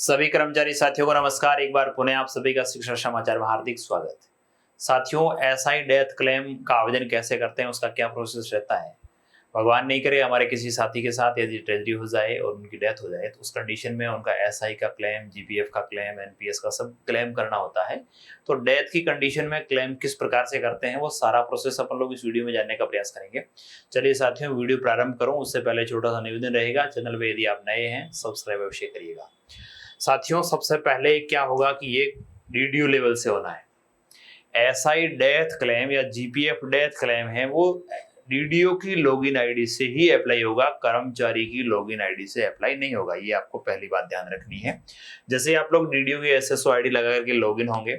सभी कर्मचारी साथियों को नमस्कार। एक बार पुनः आप सभी का शिक्षा समाचार में हार्दिक स्वागत है। साथियों, एसआई डेथ क्लेम का आवेदन कैसे करते हैं, उसका क्या प्रोसेस रहता है। भगवान नहीं करे हमारे किसी साथी के साथ यदि ट्रेजेडी हो जाए और उनकी डेथ हो जाए तो उस कंडीशन में उनका एसआई का क्लेम, जीपीएफ का क्लेम, एनपीएस का सब क्लेम करना होता है। तो डेथ की कंडीशन में क्लेम किस प्रकार से करते हैं वो सारा प्रोसेस अपन लोग इस वीडियो में जानने का प्रयास करेंगे। चलिए साथियों, वीडियो प्रारंभ करूं उससे पहले छोटा सा निवेदन रहेगा, चैनल पे यदि आप नए हैं सब्सक्राइब अवश्य करिएगा। साथियों, सबसे पहले क्या होगा कि ये डीडीयू लेवल से होना है। एसआई डेथ क्लेम या जीपीएफ डेथ क्लेम है वो डीडीओ की लॉगिन आईडी से ही अप्लाई होगा, कर्मचारी की लॉगिन आईडी से अप्लाई नहीं होगा। ये आपको पहली बात ध्यान रखनी है। जैसे आप लोग डीडीओ की एसएसओ आईडी लगा करके लॉगिन होंगे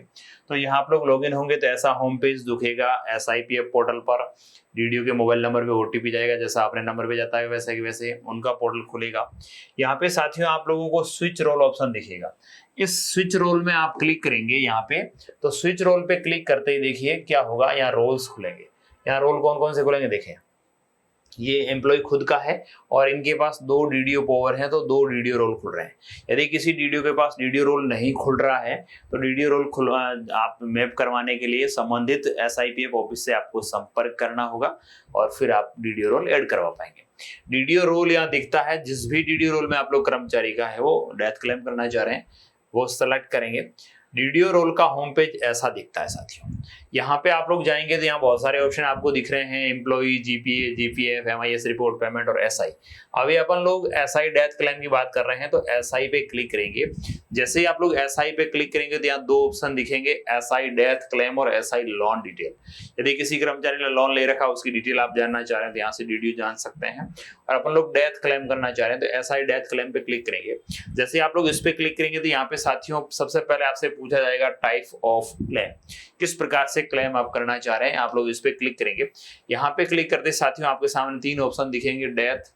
तो यहाँ आप लोग लॉगिन होंगे तो ऐसा होम पेज दिखेगा एसआईपीएफ पोर्टल पर। डीडीओ के मोबाइल नंबर पे ओटीपी जाएगा, जैसा आपने नंबर पे जाता है वैसे कि वैसे उनका पोर्टल खुलेगा। यहाँ पे साथियों आप लोगों को स्विच रोल ऑप्शन दिखेगा। इस स्विच रोल में आप क्लिक करेंगे यहाँ पे, तो स्विच रोल पे क्लिक करते ही देखिए क्या होगा, यहाँ रोल्स खुलेंगे। यहाँ रोल कौन कौन से खुलेंगे देखें। ये एम्प्लॉय खुद का है और इनके पास 2 डीडीओ पावर हैं तो 2 डीडीओ रोल खुल रहे हैं। यदि किसी डीडीओ के पास डीडीओ रोल नहीं खुल रहा है तो डीडीओ रोल आप मैप करवाने के लिए संबंधित एसआईपीएफ ऑफिस से आपको संपर्क करना होगा और फिर आप डीडीओ रोल ऐड करवा पाएंगे। डीडीओ रोल यहाँ दिखता है, जिस भी डीडीओ रोल में आप लोग कर्मचारी का है वो डेथ क्लेम करना चाह रहे हैं वो सेलेक्ट करेंगे। डीडीओ रोल का होम पेज ऐसा दिखता है साथियों। यहाँ पे आप लोग जाएंगे तो यहाँ बहुत सारे ऑप्शन आपको दिख रहे हैं, employee, GPA, GPF, MIS report, payment और एसआई। अभी अपन लोग एसआई डेथ क्लेम की बात कर रहे हैं तो एसआई पे क्लिक करेंगे। जैसे ही आप लोग एसआई पे क्लिक करेंगे तो यहाँ 2 ऑप्शन दिखेंगे, एसआई डेथ क्लेम और एसआई लोन डिटेल। यदि किसी कर्मचारी ने लोन ले रखा उसकी डिटेल आप जानना चाह रहे हैं तो यहाँ से डीडीओ जान सकते हैं। और अपन लोग डेथ क्लेम करना चाह रहे हैं तो एसआई डेथ क्लेम पे क्लिक करेंगे। जैसे आप लोग इस पे क्लिक करेंगे तो यहाँ पे साथियों सबसे पहले आपसे पूछा जाएगा टाइप ऑफ क्लेम, किस प्रकार से क्लेम आप करना चाह रहे हैं। आप लोग इस पे क्लिक करेंगे। यहाँ पे क्लिक करते साथियों आपके सामने 3 ऑप्शन दिखेंगे, डेथ,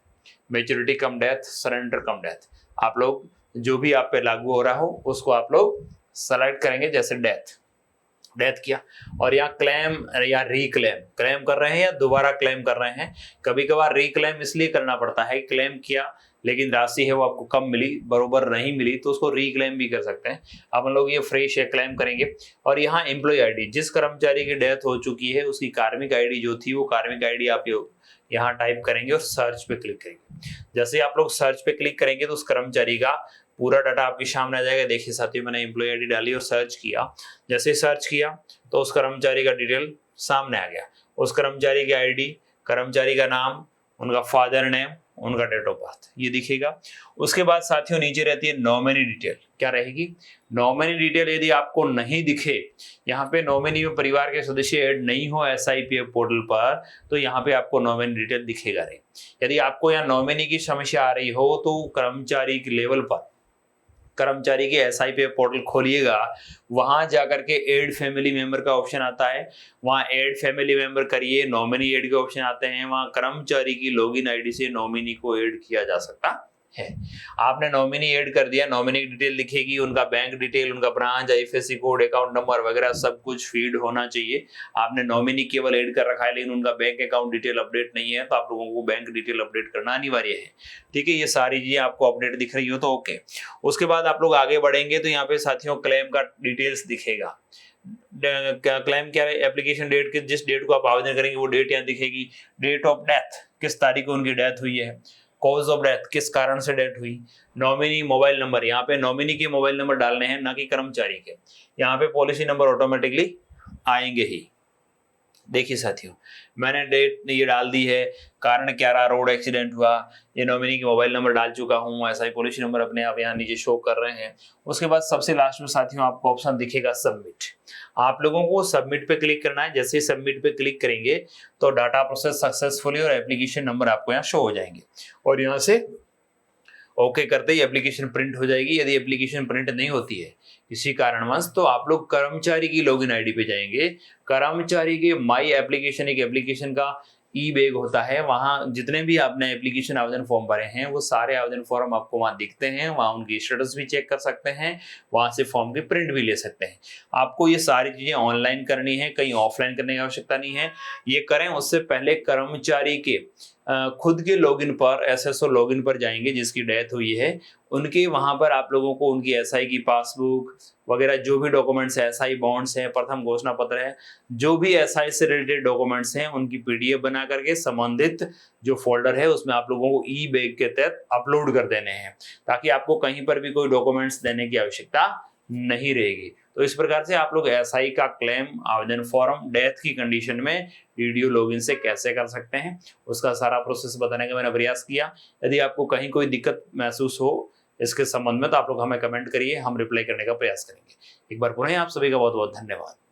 मैच्योरिटी कम डेथ, सरेंडर कम डेथ। आप लोग जो भी आप पे लागू हो रहा हो उसको आप लोग सेलेक्ट करेंगे। जैसे डेथ किया और यहाँ क्लेम या रीक्लेम, क्लेम कर रहे हैं या दोबारा क्लेम कर रहे हैं। कभी कभार रीक्लेम इसलिए करना पड़ता है, क्लेम किया लेकिन राशि है वो आपको कम मिली, बरोबर नहीं मिली तो उसको रीक्लेम भी कर सकते हैं। अपन लोग ये फ्रेश है क्लेम करेंगे। और यहाँ एम्प्लॉय आईडी, जिस कर्मचारी की डेथ हो चुकी है उसकी कार्मिक आईडी जो थी वो कार्मिक आईडी आप यहाँ टाइप करेंगे और सर्च पे क्लिक करेंगे। जैसे आप लोग सर्च पे क्लिक करेंगे तो उस कर्मचारी का पूरा डाटा आपके सामने आ जाएगा। देखिए साथियों, मैंने एम्प्लॉय आईडी डाली और सर्च किया। जैसे सर्च किया तो उस कर्मचारी का डिटेल सामने आ गया। उस कर्मचारी की आईडी, कर्मचारी का नाम, उनका फादर नेम, उनका डेट ऑफ बर्थ ये दिखेगा। उसके बाद साथियों नीचे रहती है नॉमिनी डिटेल। क्या रहेगी? नॉमिनी डिटेल यदि आपको नहीं दिखे, यहाँ पे नॉमिनी में परिवार के सदस्य ऐड नहीं हो एसआईपीएफ पोर्टल पर, तो यहाँ पे आपको नॉमिनी डिटेल दिखेगा नहीं। यदि आपको यहाँ नॉमिनी की समस्या आ रही हो तो कर्मचारी के लेवल पर कर्मचारी के एसआईपीएफ पोर्टल खोलिएगा, वहां जाकर के ऐड फैमिली मेंबर का ऑप्शन आता है, वहां ऐड फैमिली मेंबर करिए, नॉमिनी ऐड के ऑप्शन आते हैं, वहां कर्मचारी की लॉगिन आईडी से नॉमिनी को ऐड किया जा सकता है। आपने नॉमिनी ऐड कर दिया, नॉमिनी डिटेल दिखेगी, उनका बैंक डिटेल, उनका branch, IFSC code, account number वगैरह सब कुछ फीड होना चाहिए। आपने नॉमिनी केवल ऐड कर रखा है लेकिन उनका बैंक अकाउंट डिटेल अपडेट नहीं है तो आप लोगों को बैंक डिटेल अपडेट करना अनिवार्य है। ठीक है, ये सारी चीजें आपको अपडेट दिख रही हो तो ओके। उसके बाद आप लोग आगे बढ़ेंगे तो यहाँ पे साथियों क्लेम का डिटेल्स दिखेगा। क्लेम क्या है? एप्लीकेशन डेट, के जिस डेट को आप आवेदन करेंगे वो डेट यहाँ दिखेगी। डेट ऑफ डेथ, किस तारीख को उनकी डेथ हुई है। कॉज ऑफ डेथ, किस कारण से डेथ हुई। नॉमिनी मोबाइल नंबर, यहाँ पे नॉमिनी के मोबाइल नंबर डालने हैं ना कि कर्मचारी के। यहाँ पे पॉलिसी नंबर ऑटोमेटिकली आएंगे ही। देखिए साथियों, मैंने डेट ये डाल दी है, कारण क्या रहा, रोड एक्सीडेंट हुआ, ये नॉमिनी के मोबाइल नंबर डाल चुका हूँ, ऐसा ही पॉलिसी नंबर अपने आप यहाँ नीचे शो कर रहे हैं। उसके बाद सबसे लास्ट में साथियों आपको ऑप्शन दिखेगा सबमिट। आप लोगों को सबमिट पे क्लिक करना है। जैसे ही सबमिट पे क्लिक करेंगे तो डाटा प्रोसेस सक्सेसफुली और एप्लीकेशन नंबर आपको यहाँ शो हो जाएंगे और यहाँ से ओके करते ही एप्लीकेशन प्रिंट हो जाएगी। यदि एप्लीकेशन प्रिंट नहीं होती है किसी कारणवश तो आप लोग कर्मचारी की लॉगिन आईडी पे जाएंगे। कर्मचारी के माई एप्लीकेशन, एक एप्लीकेशन का ई बैग होता है, वहां जितने भी आपने एप्लीकेशन आवेदन फॉर्म भरे हैं वो सारे आवेदन फॉर्म आपको वहां दिखते हैं। वहां उनकी स्टेटस भी चेक कर सकते हैं, वहां से फॉर्म की प्रिंट भी ले सकते हैं। आपको ये सारी चीजें ऑनलाइन करनी है, कहीं ऑफलाइन करने की आवश्यकता नहीं है। ये करें उससे पहले कर्मचारी के खुद के लॉगिन पर एसएसओ लॉगिन पर जाएंगे जिसकी डेथ हुई है, उनके वहाँ पर आप लोगों को उनकी एसआई की पासबुक वगैरह जो भी डॉक्यूमेंट्स है, एसआई बॉन्ड्स हैं, प्रथम घोषणा पत्र है, जो भी एसआई से रिलेटेड डॉक्यूमेंट्स हैं उनकी पीडीएफ बना करके संबंधित जो फोल्डर है उसमें आप लोगों को ई बैग के तहत अपलोड कर देने हैं, ताकि आपको कहीं पर भी कोई डॉक्यूमेंट्स देने की आवश्यकता नहीं रहेगी। तो इस प्रकार से आप लोग एसआई का क्लेम आवेदन फॉर्म डेथ की कंडीशन में वीडियो लॉगिन से कैसे कर सकते हैं, उसका सारा प्रोसेस बताने का मैंने प्रयास किया। यदि आपको कहीं कोई दिक्कत महसूस हो इसके संबंध में तो आप लोग हमें कमेंट करिए, हम रिप्लाई करने का प्रयास करेंगे। एक बार पुनः आप सभी का बहुत बहुत धन्यवाद।